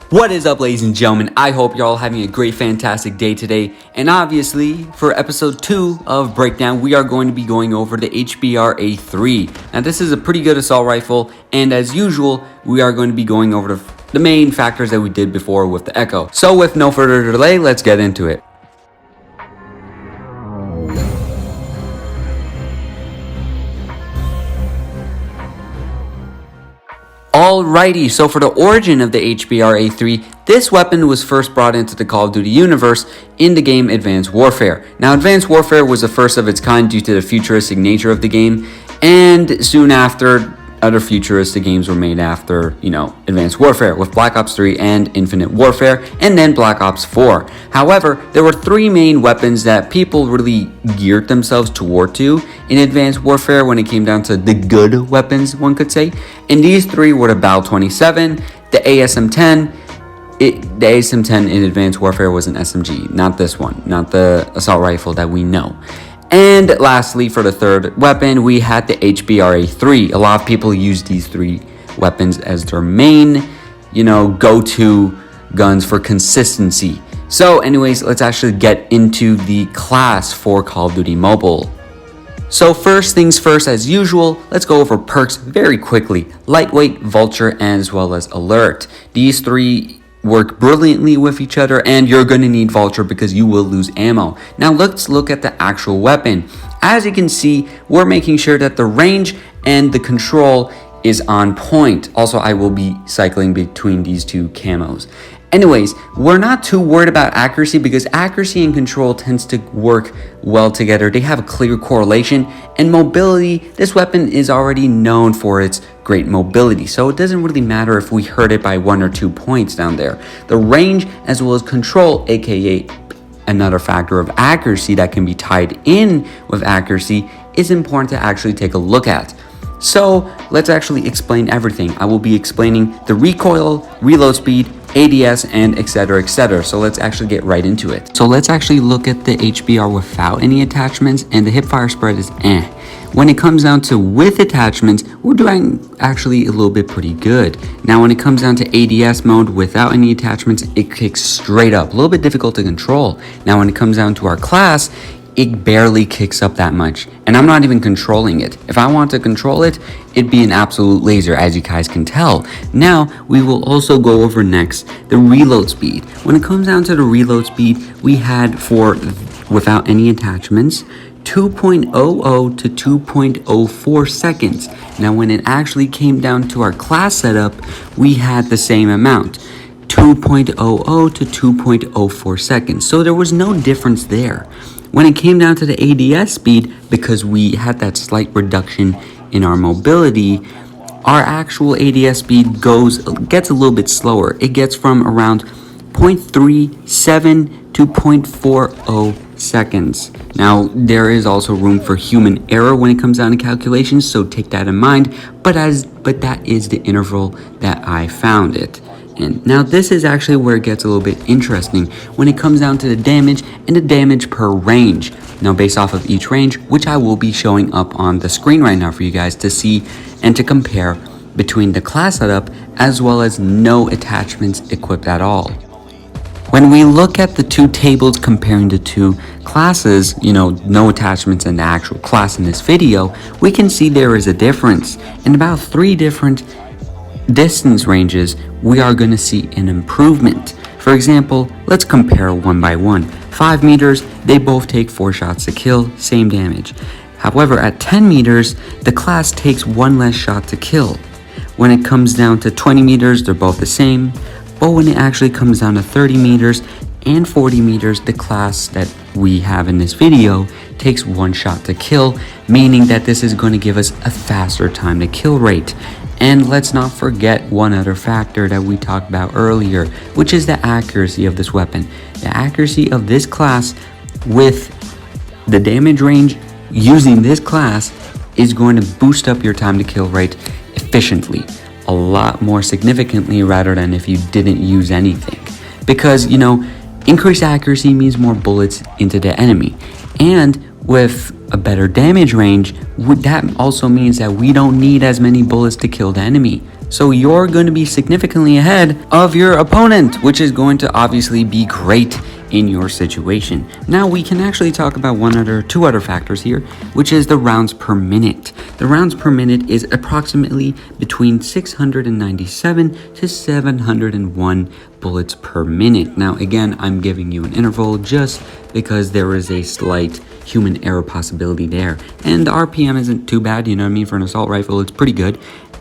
What is up, ladies and gentlemen? I hope you're all having a great, fantastic day today. And obviously, for episode 2 of Breakdown, we are going to be going over the HBRa3. Now, this is a pretty good assault rifle, and as usual, we are going to be going over the main factors that we did before with the Echo. So with no further delay, let's get into it. Alrighty, so for the origin of the HBRa3, this weapon was first brought into the Call of Duty universe in the game Advanced Warfare. Now, Advanced Warfare was the first of its kind due to the futuristic nature of the game, and soon after, other futuristic games were made after, Advanced Warfare, with Black Ops 3 and Infinite Warfare, and then Black Ops 4. However, there were 3 main weapons that people really geared themselves toward to in Advanced Warfare when it came down to the good weapons, one could say. And these 3 were the BAL-27, the ASM-10. The ASM-10 in Advanced Warfare was an SMG, not this one, not the assault rifle that we know. And lastly, for the third weapon, we had the HBRa3. A lot of people use these 3 weapons as their main, go-to guns for consistency. So anyways, let's actually get into the class for Call of Duty Mobile. So first things first, as usual, let's go over perks very quickly. Lightweight, Vulture, as well as Alert. These 3 work brilliantly with each other, and you're going to need Vulture because you will lose ammo. Now let's look at the actual weapon. As you can see, we're making sure that the range and the control is on point. Also, I will be cycling between these 2 camos. Anyways, we're not too worried about accuracy because accuracy and control tends to work well together. They have a clear correlation, and mobility, this weapon is already known for its great mobility, so it doesn't really matter if we hurt it by 1 or 2 points down there. The range as well as control, aka another factor of accuracy that can be tied in with accuracy, is important to actually take a look at. So let's actually explain everything. I will be explaining the recoil, reload speed, ADS, and etc, etc. So let's actually get right into it. So let's actually look at the HBR without any attachments, and the hipfire spread is When it comes down to with attachments, we're doing actually a little bit pretty good. Now when it comes down to ADS mode without any attachments, it kicks straight up, a little bit difficult to control. Now when it comes down to our class, it barely kicks up that much, and I'm not even controlling it. If I want to control it, it'd be an absolute laser, as you guys can tell. Now, we will also go over next the reload speed. When it comes down to the reload speed, we had for without any attachments, 2.00 to 2.04 seconds. Now, when it actually came down to our class setup, we had the same amount, 2.00 to 2.04 seconds. So there was no difference there. When it came down to the ADS speed, because we had that slight reduction in our mobility, our actual ADS speed gets a little bit slower. It gets from around 0.37 to 0.40 seconds. Now, there is also room for human error when it comes down to calculations, so take that in mind, but that is the interval that I found it. And now this is actually where it gets a little bit interesting when it comes down to the damage and the damage per range. Now based off of each range, which I will be showing up on the screen right now for you guys to see and to compare between the class setup as well as no attachments equipped at all. When we look at the 2 tables comparing the 2 classes, no attachments in the actual class in this video, we can see there is a difference. In about 3 different distance ranges, we are going to see an improvement. For example, let's compare 1 by 1. 5 meters, they both take 4 shots to kill, same damage. However, at 10 meters, the class takes 1 less shot to kill. When it comes down to 20 meters, they're both the same. But when it actually comes down to 30 meters and 40 meters, the class that we have in this video takes 1 shot to kill, meaning that this is going to give us a faster time to kill rate. And let's not forget one other factor that we talked about earlier, which is the accuracy of this weapon. The accuracy of this class with the damage range using this class is going to boost up your time to kill rate efficiently, a lot more significantly rather than if you didn't use anything. Because, increased accuracy means more bullets into the enemy. And with a better damage range, that also means that we don't need as many bullets to kill the enemy. So you're going to be significantly ahead of your opponent, which is going to obviously be great in your situation. Now we can actually talk about two other factors here, which is the rounds per minute. The rounds per minute is approximately between 697 to 701 bullets per minute. Now again, I'm giving you an interval just because there is a slight human error possibility there. And the RPM isn't too bad, you know what I mean? For an assault rifle, it's pretty good.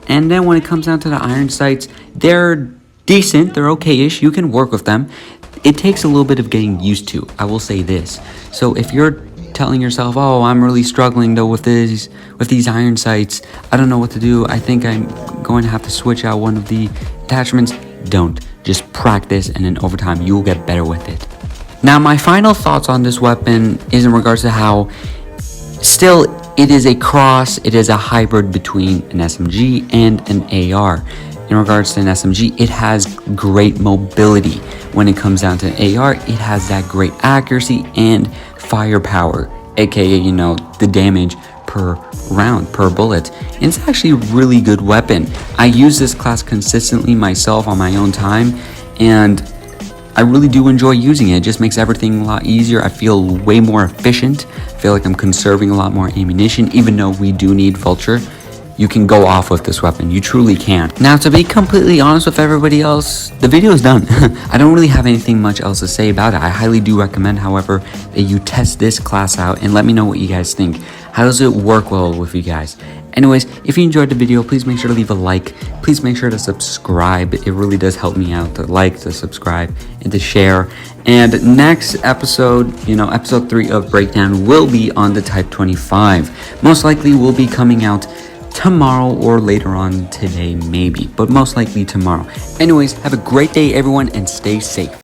And then when it comes down to the iron sights, they're decent, they're okay-ish, you can work with them. It takes a little bit of getting used to, I will say this. So if you're telling yourself, oh, I'm really struggling though with these iron sights, I don't know what to do, I think I'm going to have to switch out one of the attachments, don't. Just practice, and then over time, you'll get better with it. Now, my final thoughts on this weapon is in regards to how still it is a cross, it is a hybrid between an SMG and an AR. In regards to an SMG, it has great mobility. When it comes down to an AR, it has that great accuracy and firepower, aka, you know, the damage per round, per bullet. And it's actually a really good weapon. I use this class consistently myself on my own time, and I really do enjoy using it. It just makes everything a lot easier. I feel way more efficient. I feel like I'm conserving a lot more ammunition, even though we do need Vulture. You can go off with this weapon. You truly can. Now, to be completely honest with everybody else, the video is done. I don't really have anything much else to say about it. I highly do recommend, however, that you test this class out and let me know what you guys think. How does it work well with you guys? Anyways, if you enjoyed the video, please make sure to leave a like. Please make sure to subscribe. It really does help me out to like, to subscribe, and to share. And next episode, episode 3 of Breakdown will be on the Type 25. Most likely will be coming out tomorrow or later on today, maybe, but most likely tomorrow. Anyways, have a great day, everyone, and stay safe.